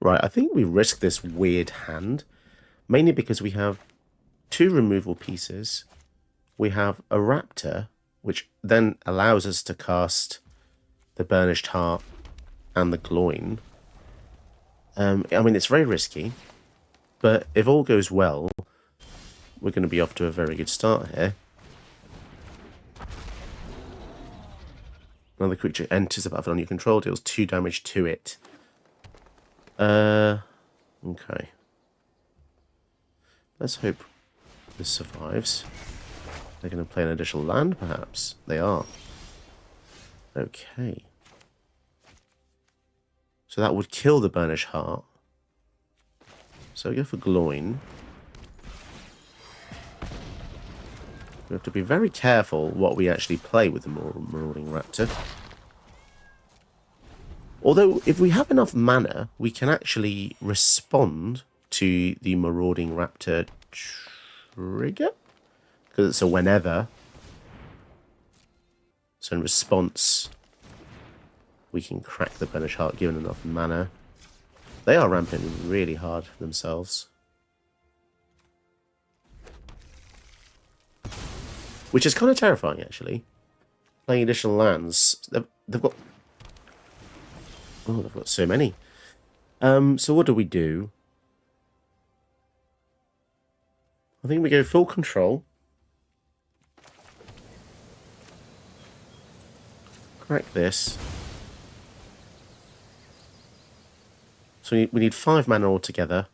Right, I think we risk this weird hand, mainly because we have 2 removal pieces. We have a raptor, which then allows us to cast the Burnished Heart and the Gloin. I mean, it's very risky, but if all goes well, we're going to be off to a very good start here. Another creature enters the battlefield on your control, deals 2 damage to it. Okay. Let's hope this survives. They're going to play an additional land, perhaps. They are. Okay. So that would kill the Burnished Heart. So we go for Gloin. We have to be very careful what we actually play with the Marauding Raptor. Although, if we have enough mana, we can actually respond to the Marauding Raptor trigger. Because it's a whenever. So in response, we can crack the Burnished Heart given enough mana. They are ramping really hard themselves. Which is kind of terrifying, actually. Playing additional lands. They've got... Oh, they've got so many. So what do? I think we go full control. Crack this. So we need 5 mana altogether.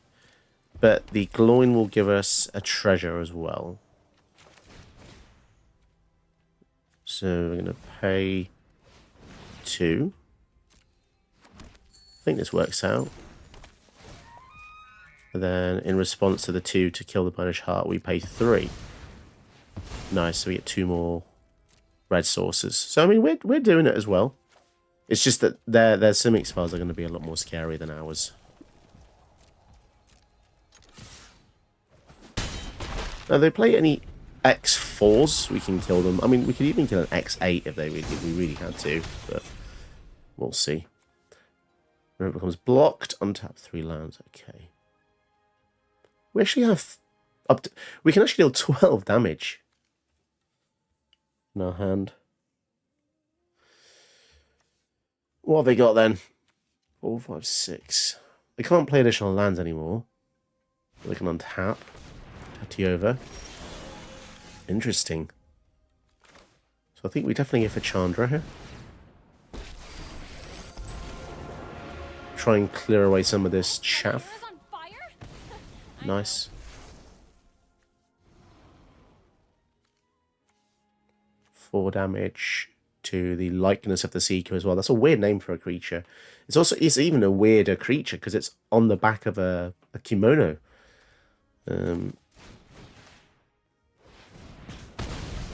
But the Gloin will give us a treasure as well. So we're going to pay 2. I think this works out. And then in response to the 2 to kill the Burnished Heart, we pay 3. Nice, so we get 2 more red sources. So I mean, we're doing it as well. It's just that their Simic spells are going to be a lot more scary than ours. Now, if they play any X4s, we can kill them. I mean, we could even kill an X8 if we really had to, but we'll see. When it becomes blocked, untap 3 lands. Okay. We actually have we can actually deal 12 damage in our hand. What have they got then? 4, 5, 6. They can't play additional lands anymore. They can untap. Tatty over. Interesting. So I think we definitely go for Chandra here. Try and clear away some of this chaff. Nice. 4 damage to the Likeness of the Seeker as well. That's a weird name for a creature. It's even a weirder creature because it's on the back of a kimono.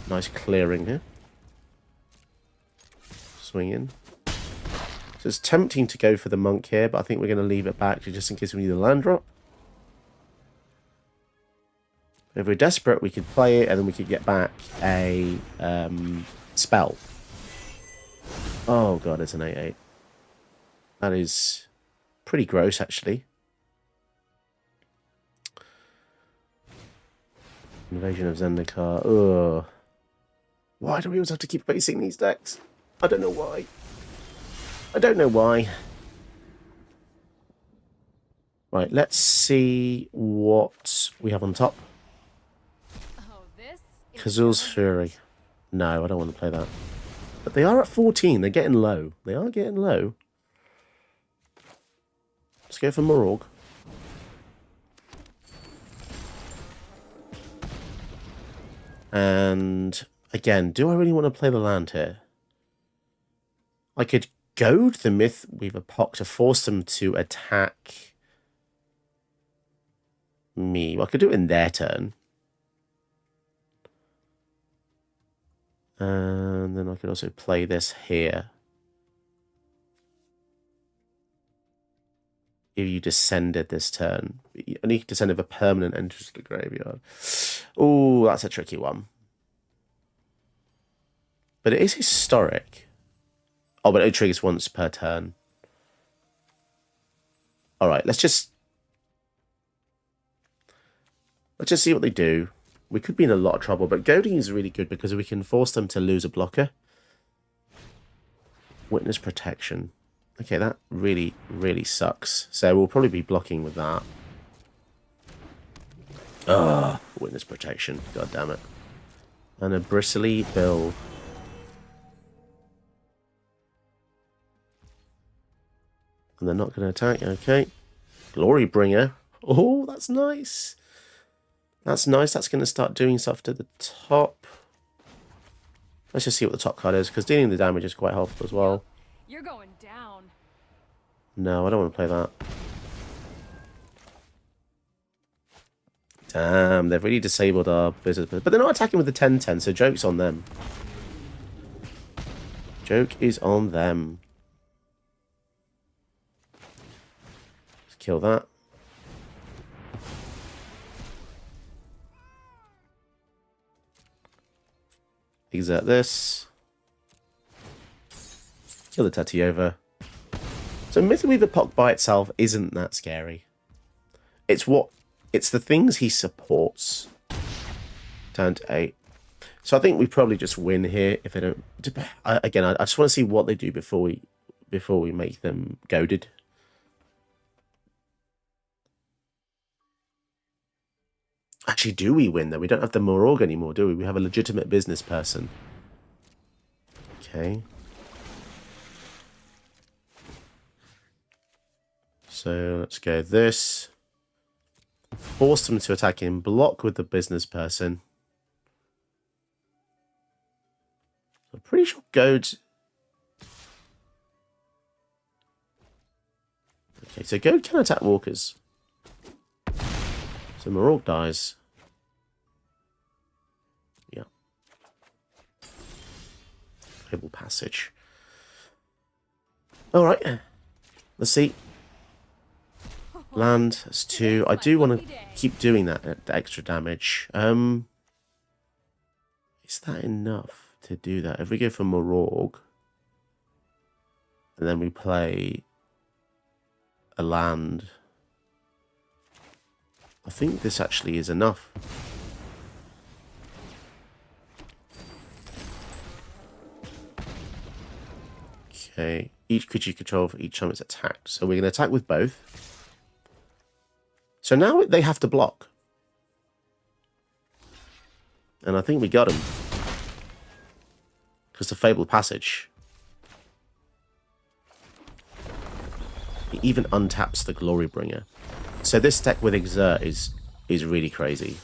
Nice clearing here. Swing in. So it's tempting to go for the monk here, but I think we're going to leave it back just in case we need a land drop. If we're desperate, we could play it, and then we could get back a spell. Oh god, it's an 8/8. That is pretty gross, actually. Invasion of Zendikar. Ugh. Why do we always have to keep facing these decks? I don't know why. I don't know why. Right, let's see what we have on top. Kazul's Fury. No, I don't want to play that. But they are at 14. They're getting low. They are getting low. Let's go for Moraug. And again, do I really want to play the land here? I could goad the Myth Weaver Pock to force them to attack me. Well, I could do it in their turn. And then I could also play this here. If you descended this turn. And you can descend if a permanent enters the graveyard. Oh, that's a tricky one. But it is historic. Oh, but it triggers once per turn. All right, let's just see what they do. We could be in a lot of trouble, but goading is really good because we can force them to lose a blocker. Witness protection. Okay, that really, really sucks. So we'll probably be blocking with that. Ugh, witness protection. God damn it. And a bristly bill. And they're not going to attack. Okay. Glory bringer. Oh, that's nice. That's nice. That's going to start doing stuff to the top. Let's just see what the top card is, because dealing the damage is quite helpful as well. You're going down. No, I don't want to play that. Damn, they've really disabled our business. But they're not attacking with the 10-10, so joke's on them. Joke is on them. Let's kill that. Exert this. Kill the Tatiova. So Mythic Weaver Pock by itself isn't that scary. It's the things he supports. Down to 8. So I think we probably just win here if they don't. Again, I just want to see what they do before we make them goaded. Actually, do we win though? We don't have the Moraug anymore, do we? We have a legitimate business person. Okay. So let's go this. Force them to attack him. Block with the business person. I'm pretty sure Goad... Okay, so Goad can attack walkers. So Moraug dies. Yeah. Playable passage. Alright. Let's see. Land, that's 2. I do want to keep doing that extra damage. Is that enough to do that? If we go for Moraug, and then we play a land, I think this actually is enough. Okay, each creature you control for each time it's attacked. So we're going to attack with both. So now they have to block. And I think we got him. Because the Fabled Passage. He even untaps the Glory Bringer. So this deck with Exert is really crazy.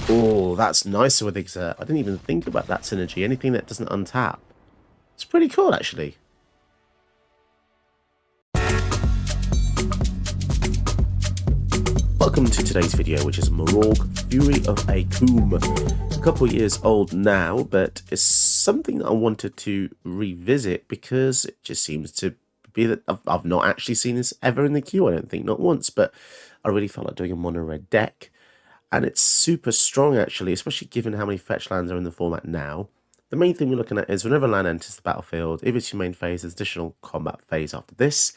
Oh, that's nicer with Exert. I didn't even think about that synergy. Anything that doesn't untap. It's pretty cool, actually. Welcome to today's video, which is Moraug, Fury of Akoum. It's a couple of years old now, but it's something that I wanted to revisit because it just seems to be that I've not actually seen this ever in the queue, I don't think, not once, but I really felt like doing a mono red deck. And it's super strong, actually, especially given how many fetch lands are in the format now. The main thing we're looking at is whenever a land enters the battlefield, if it's your main phase, there's additional combat phase after this.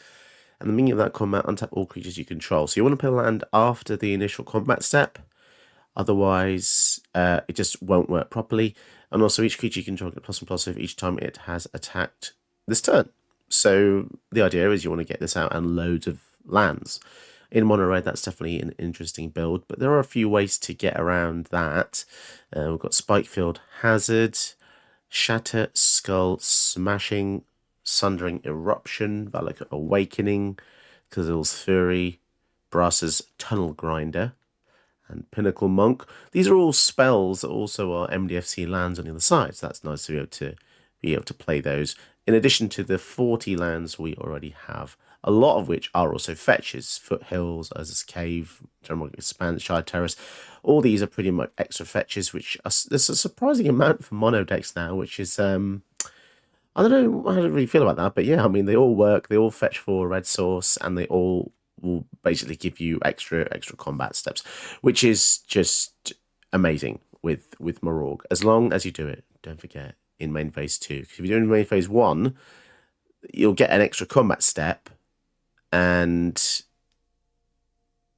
And the meaning of that combat, untap all creatures you control. So you want to play land after the initial combat step. Otherwise, it just won't work properly. And also, each creature you control gets +1/+5 each time it has attacked this turn. So the idea is you want to get this out and loads of lands. In mono red, that's definitely an interesting build. But there are a few ways to get around that. We've got Spikefield Hazard, Shatter, Skull, Smashing, Sundering Eruption, Valak Awakening, Kazil's Fury, Brass's Tunnel Grinder, and Pinnacle Monk. These are all spells that also are MDFC lands on the other side, so that's nice to be able to play those, in addition to the 40 lands we already have, a lot of which are also fetches. Foothills, Urza's Cave, General Expanse, Shire Terrace. All these are pretty much extra fetches, which there's a surprising amount for mono decks now, which is... I don't know how to really feel about that, but yeah, I mean, they all work, they all fetch for a red source, and they all will basically give you extra combat steps, which is just amazing with Moraug. As long as you do it, don't forget, in main phase 2. Because if you're doing main phase 1, you'll get an extra combat step, and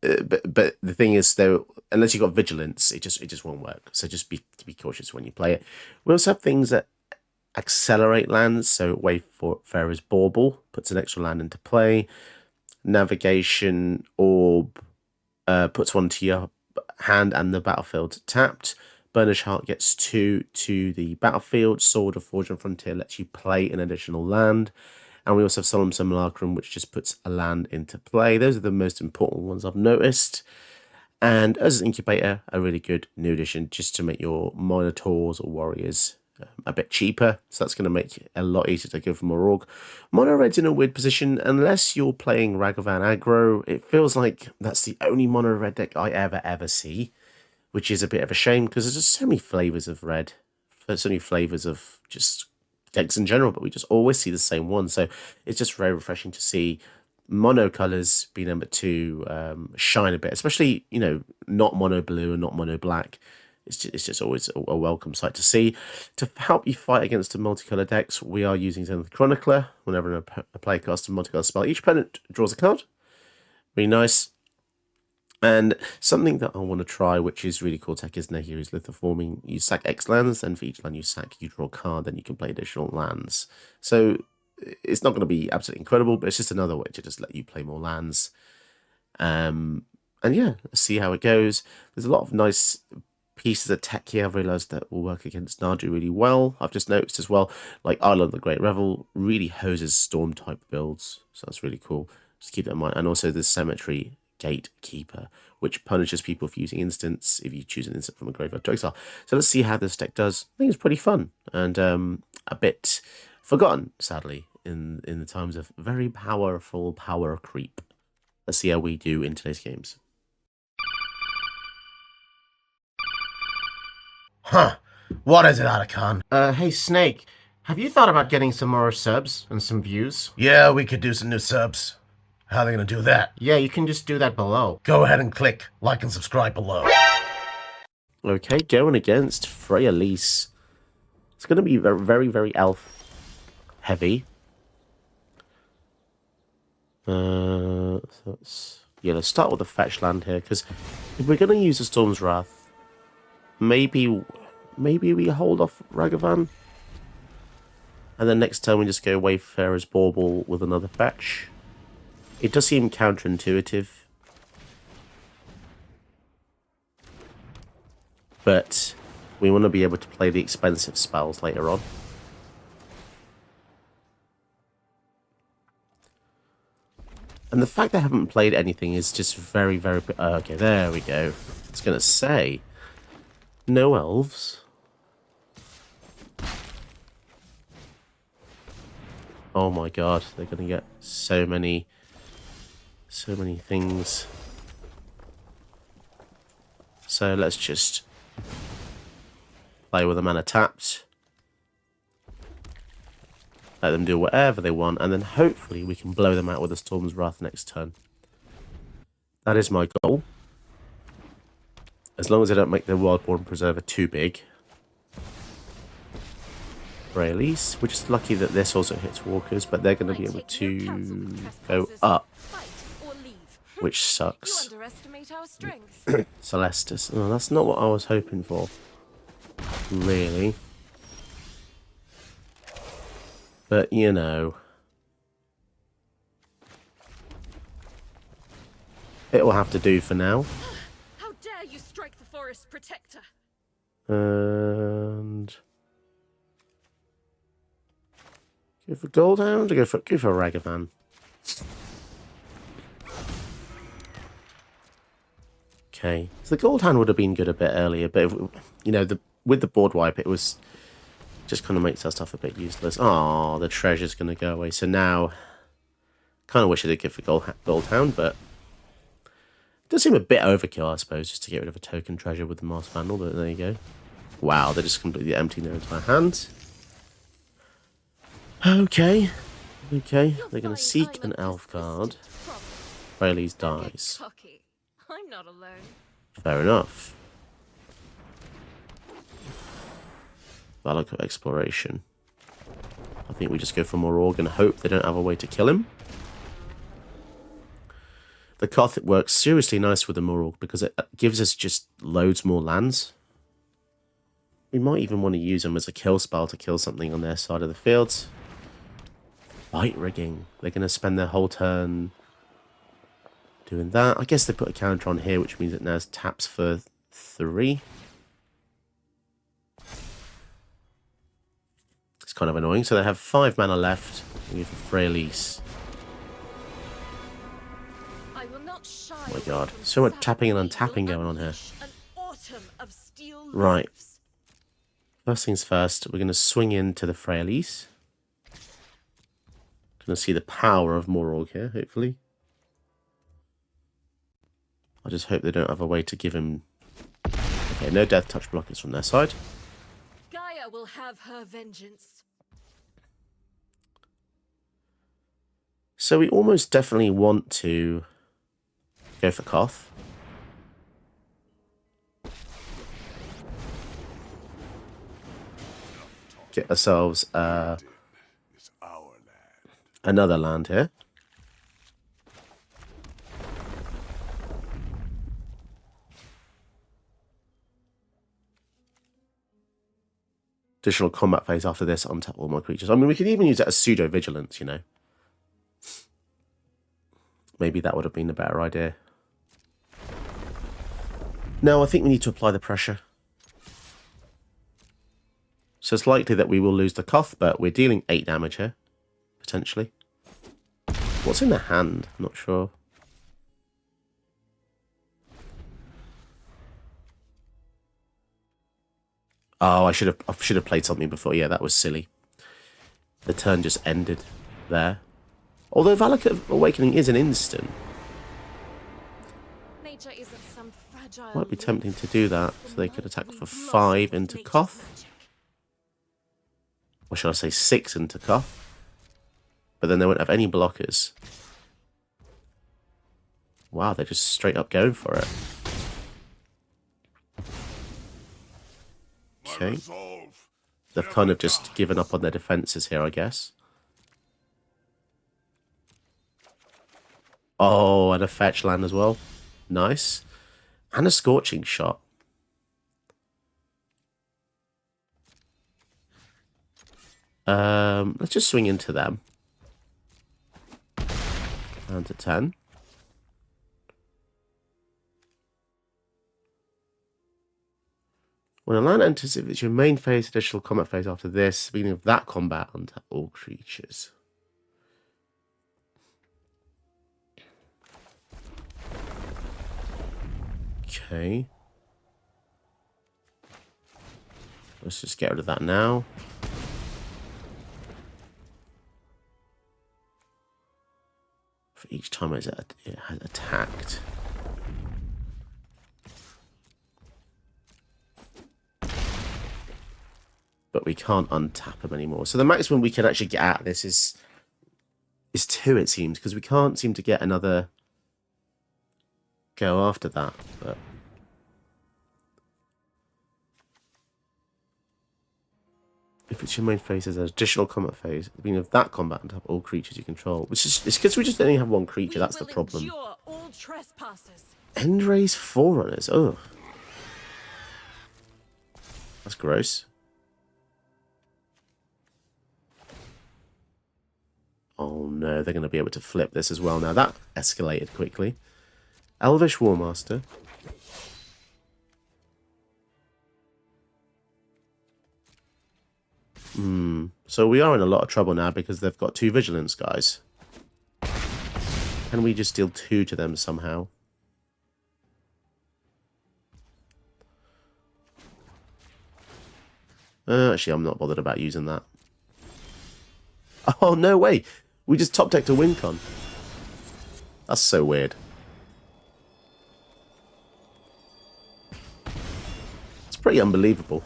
but the thing is, though, unless you've got vigilance, it just won't work. So just be cautious when you play it. We also have things that accelerate lands. So Wayfarer's Bauble puts an extra land into play. Navigation Orb puts one to your hand and the battlefield tapped. Burnish Heart gets 2 to the battlefield. Sword of Forge and Frontier lets you play an additional land. And we also have Solemn Simulacrum, which just puts a land into play. Those are the most important ones I've noticed. And as an incubator, a really good new addition just to make your Minotaurs or Warriors a bit cheaper. So that's going to make it a lot easier to go for Moraug. Mono Red's in a weird position. Unless you're playing Ragavan aggro, it feels like that's the only Mono Red deck I ever see, which is a bit of a shame because there's just so many flavors of red. There's so many flavors of just decks in general, but we just always see the same one. So it's just very refreshing to see mono colors being able to shine a bit, especially, you know, not mono blue and not mono black. It's just always a welcome sight to see. To help you fight against the multicolor decks, we are using Zenith Chronicler. Whenever a player casts a multicolor spell, each opponent draws a card. Really nice. And something that I want to try, which is really cool tech, isn't there? Here is Lithoforming. You sack X lands, and for each land you sack, you draw a card, then you can play additional lands. So it's not going to be absolutely incredible, but it's just another way to just let you play more lands. And yeah, let's see how it goes. There's a lot of nice pieces of tech here I've realised that will work against Nadu really well. I've just noticed as well, like Island the Great Revel really hoses storm type builds, so that's really cool. Just keep that in mind. And also the Cemetery Gatekeeper, which punishes people for using instants if you choose an instant from a graveyard to exile. So let's see how this deck does. I think it's pretty fun and a bit forgotten, sadly, in the times of very powerful power creep. Let's see how we do in today's games. Huh. What is it, Akoum? Hey Snake, have you thought about getting some more subs and some views? Yeah, we could do some new subs. How are they gonna do that? Yeah, you can just do that below. Go ahead and click like and subscribe below. Okay, going against Freya-Lise. It's going to be very, very, very elf heavy. So let's start with a fetch land here, because if we're going to use the Storm's Wrath, maybe we hold off Ragavan, and then next turn we just go Wayfarer's Bauble with another fetch. It does seem counterintuitive, but we want to be able to play the expensive spells later on. And the fact they haven't played anything is just very, very... okay, there we go. I was going to say, no elves. Oh my god, they're going to get so many things. So let's just play with the mana tapped. Let them do whatever they want, and then hopefully we can blow them out with a Storm's Wrath next turn. That is my goal. As long as they don't make the Wildborn Preserver too big. Freya-Lise. We're just lucky that this also hits walkers, but they're going to be able to go up, which sucks. Celestis. Oh, that's not what I was hoping for. Really. But, you know. It will have to do for now. How dare you strike the forest protector? And... go for Goldhound or go for Ragavan? Okay. So the Goldhound would have been good a bit earlier, but, if, you know, with the board wipe, it was... just kind of makes that stuff a bit useless. Oh, the treasure's going to go away. So now, kind of wish I did go for Goldhound, but it does seem a bit overkill, I suppose, just to get rid of a token treasure with the Master Vandal, but there you go. Wow, they just completely empty their entire hand. Okay. Okay, they're going to seek an elf card. Freya-Lise dies. I'm not alone. Fair enough. Valak Exploration. I think we just go for Moraug and hope they don't have a way to kill him. The Koth works seriously nice with the Moraug because it gives us just loads more lands. We might even want to use them as a kill spell to kill something on their side of the field. Light rigging. They're going to spend their whole turn doing that. I guess they put a counter on here, which means it now taps for 3. It's kind of annoying. So they have 5 mana left. We have a Frailise. Oh my god. So much tapping and untapping going on here. Right. First things first, we're going to swing into the Frailise. Going to see the power of Moraug here, hopefully. I just hope they don't have a way to give him... Okay, no death touch blockers from their side. Gaia will have her vengeance. So we almost definitely want to go for Koth. Get ourselves another land here. Additional combat phase after this, untap all my creatures. I mean, we could even use that as pseudo-vigilance, you know. Maybe that would have been a better idea. No, I think we need to apply the pressure. So it's likely that we will lose the Koth, but we're dealing 8 damage here, potentially. What's in the hand? I'm not sure. Oh, I should have played something before. Yeah, that was silly. The turn just ended there. Although Valakut Awakening is an instant. Nature isn't some fragile. Might be tempting to do that, so they could attack for 5 into Koth. Or should I say 6 into Koth? But then they won't have any blockers. Wow, they're just straight up going for it. Okay. They've kind of just given up on their defenses here, I guess. Oh, and a fetch land as well. Nice. And a scorching shot. Let's just swing into them. Down to 10. When a land enters, if it's your main phase, additional combat phase after this, beginning of that combat, untap all creatures. Okay. Let's just get rid of that now. For each time it has attacked. But we can't untap them anymore. So the maximum we can actually get out of this is 2, it seems, because we can't seem to get another go after that. But if it's your main phase, there's an additional combat phase. At the beginning of that combat, untap all creatures you control. Which is, it's because we just only have one creature. That's the problem. Endray's Forerunners. Oh, that's gross. Oh no, they're going to be able to flip this as well now. That escalated quickly. Elvish Warmaster. So we are in a lot of trouble now because they've got 2 Vigilance guys. Can we just deal 2 to them somehow? Actually, I'm not bothered about using that. Oh, no way. We just top decked a Wincon. That's so weird. It's pretty unbelievable.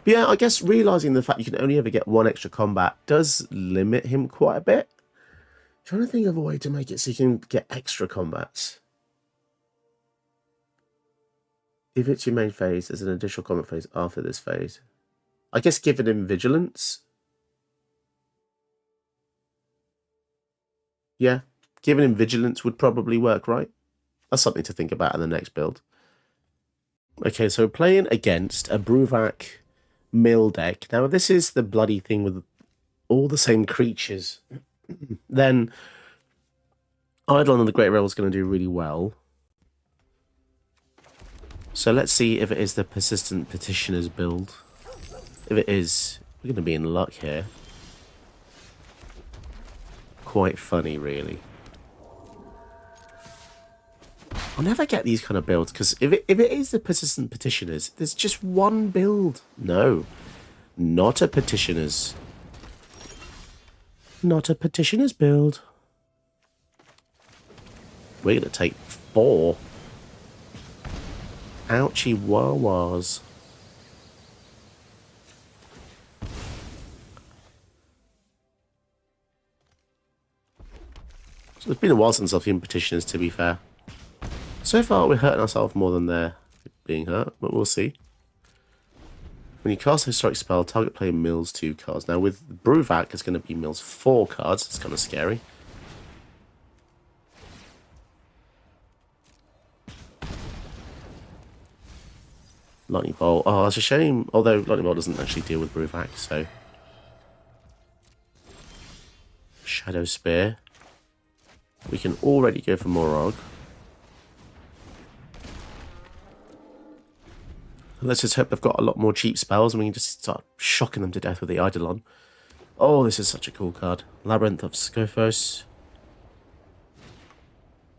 But yeah, I guess realising the fact you can only ever get 1 extra combat does limit him quite a bit. Trying to think of a way to make it so you can get extra combats. If it's your main phase, there's an additional combat phase after this phase. I guess giving him Vigilance. Yeah, giving him vigilance would probably work, right? That's something to think about in the next build. Okay, so playing against a Bruvac mill deck. Now, if this is the bloody thing with all the same creatures, then Eidolon and the Great Rail is going to do really well. So let's see if it is the Persistent Petitioners build. If it is, we're going to be in luck here. Quite funny, really. I'll never get these kind of builds, because if it is the Persistent Petitioners, there's just one build. No, not a Petitioners. Not a Petitioners build. We're going to take 4. Ouchie wawas. So it's been a while since I've seen Petitioners, to be fair. So far, we're hurting ourselves more than they're being hurt, but we'll see. When you cast a Historic spell, target player mills 2 cards. Now, with Bruvac, it's going to be mills 4 cards. It's kind of scary. Lightning Bolt. Oh, that's a shame. Although Lightning Bolt doesn't actually deal with Bruvac, so... Shadow Spear. We can already go for Moraug. Let's just hope they've got a lot more cheap spells and we can just start shocking them to death with the Eidolon. Oh, this is such a cool card. Labyrinth of Scophos.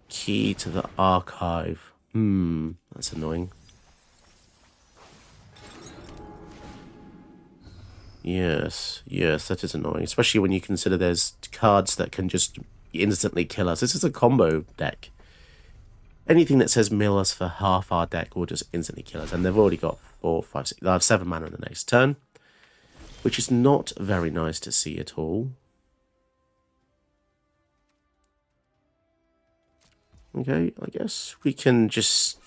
Key to the Archive. That's annoying. Yes, that is annoying. Especially when you consider there's cards that can just instantly kill us. This is a combo deck. Anything that says mill us for half our deck will just instantly kill us. And they've already got 4, 5, 6... They'll have 7 mana in the next turn. Which is not very nice to see at all. Okay, I guess we can just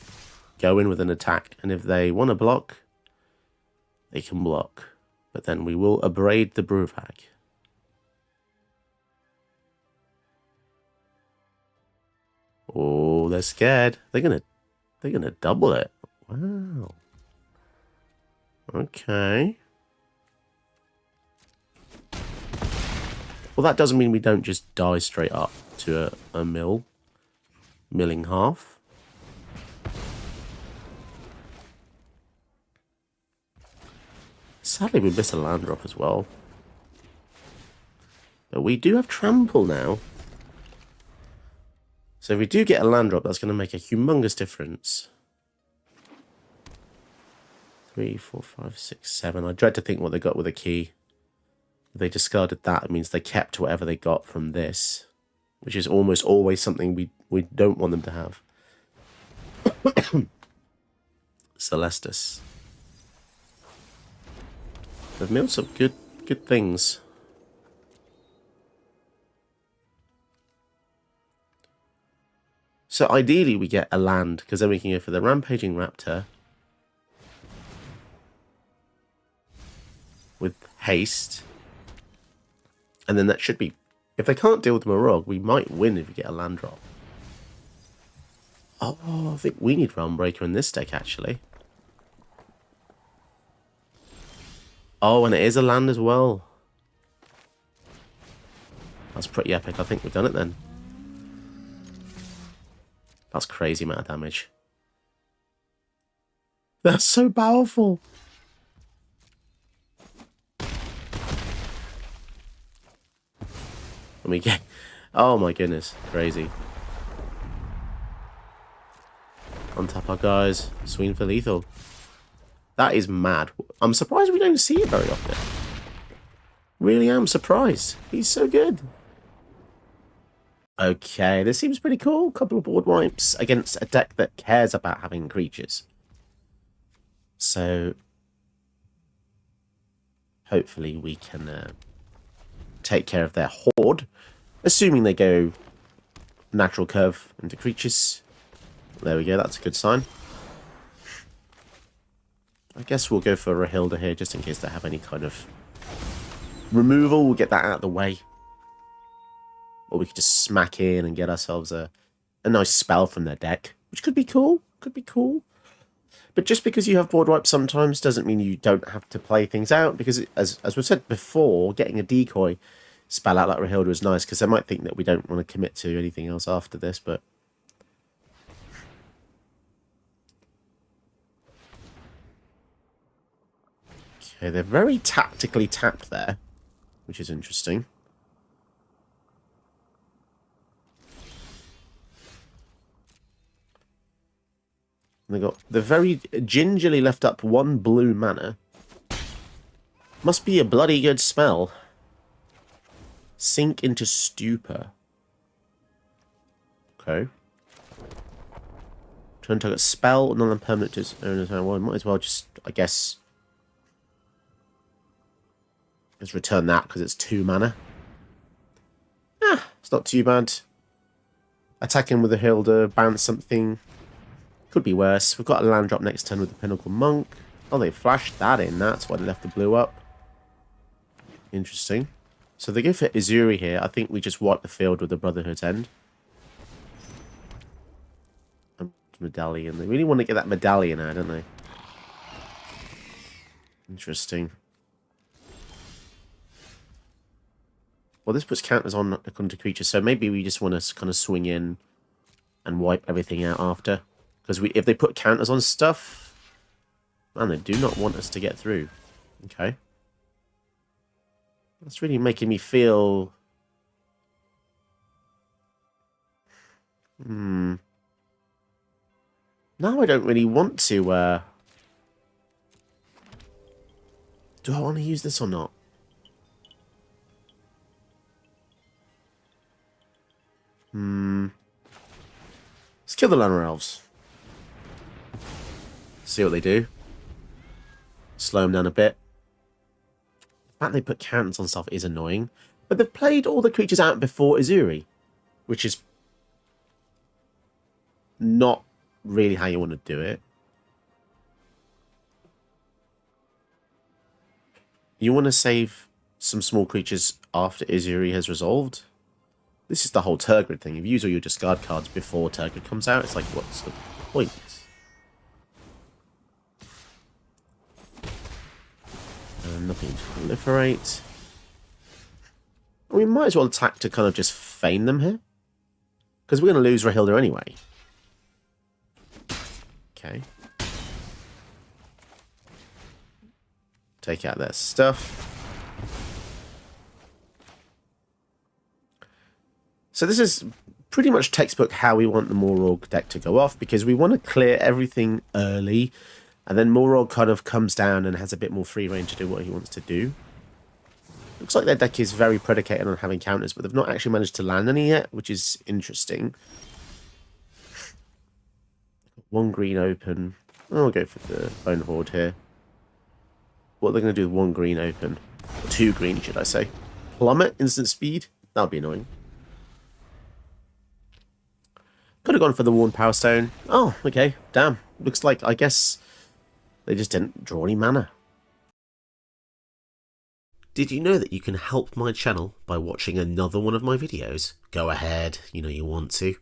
go in with an attack. And if they want to block, they can block. But then we will abrade the Bruvac. Oh, they're scared. They're gonna double it. Wow. Okay. Well, that doesn't mean we don't just die straight up to a mill. Milling half. Sadly, we miss a land drop as well. But we do have trample now. So if we do get a land drop, that's going to make a humongous difference. 3, 4, 5, 6, 7. I dread to think what they got with a key. If they discarded that, it means they kept whatever they got from this. Which is almost always something we don't want them to have. Celestus. They've milled some good things. So ideally we get a land, because then we can go for the Rampaging Raptor with haste. And then that should be... If they can't deal with Moraug, we might win if we get a land drop. Oh, I think we need Realmbreaker in this deck, actually. Oh, and it is a land as well. That's pretty epic. I think we've done it then. That's crazy amount of damage. That's so powerful. Let me get... Oh my goodness. Crazy. Untap our guys. Swing for lethal. That is mad. I'm surprised we don't see it very often. Really am surprised. He's so good. Okay, this seems pretty cool. Couple of board wipes against a deck that cares about having creatures. So, hopefully we can take care of their horde. Assuming they go natural curve into creatures. There we go, that's a good sign. I guess we'll go for Rahilda here, just in case they have any kind of removal. We'll get that out of the way. Or we could just smack in and get ourselves a nice spell from their deck, which could be cool. Could be cool. But just because you have board wipe sometimes doesn't mean you don't have to play things out, because as we've said before, getting a decoy spell out like Rahilda is nice, because they might think that we don't want to commit to anything else after this, but... Okay, they're very tactically tapped there, which is interesting. They're very gingerly left up 1 blue mana. Must be a bloody good spell. Sink into stupor. Okay. Turn target spell, non-permanent to its owner's hand. Well, might as well just, I guess... Let's return that because it's 2 mana. It's not too bad. Attacking with a Hilda, bounce something. Could be worse. We've got a land drop next turn with the Pinnacle Monk. Oh, they flashed that in. That's why they left the blue up. Interesting. So they go for Izuri here. I think we just wipe the field with the Brotherhood's End. Medallion. They really want to get that medallion out, don't they? Interesting. Well, this puts counters on according to creatures, so maybe we just want to kind of swing in and wipe everything out after. Because if they put counters on stuff, man, they do not want us to get through. Okay. That's really making me feel... Now I don't really want to, do I want to use this or not? Let's kill the Llanowar Elves. See what they do. Slow them down a bit. The fact they put counters on stuff is annoying. But they've played all the creatures out before Izuri, which is not really how you want to do it. You want to save some small creatures after Izuri has resolved. This is the whole Tergrid thing. If you use all your discard cards before Tergrid comes out, it's like, what's the point? Nothing to proliferate. We might as well attack to kind of just feign them here. Because we're going to lose Rahilda anyway. Okay. Take out their stuff. So this is pretty much textbook how we want the Moraug deck to go off, because we want to clear everything early, and then Moraug kind of comes down and has a bit more free reign to do what he wants to do. Looks like their deck is very predicated on having counters, but they've not actually managed to land any yet, which is interesting. 1 green open. I'll go for the Bone Horde here. What are they going to do with 1 green open? Or 2 green, should I say? Plummet, instant speed? That would be annoying. Could have gone for the Worn Power Stone. Oh, okay. Damn. Looks like, I guess, they just didn't draw any mana. Did you know that you can help my channel by watching another one of my videos? Go ahead, you know you want to.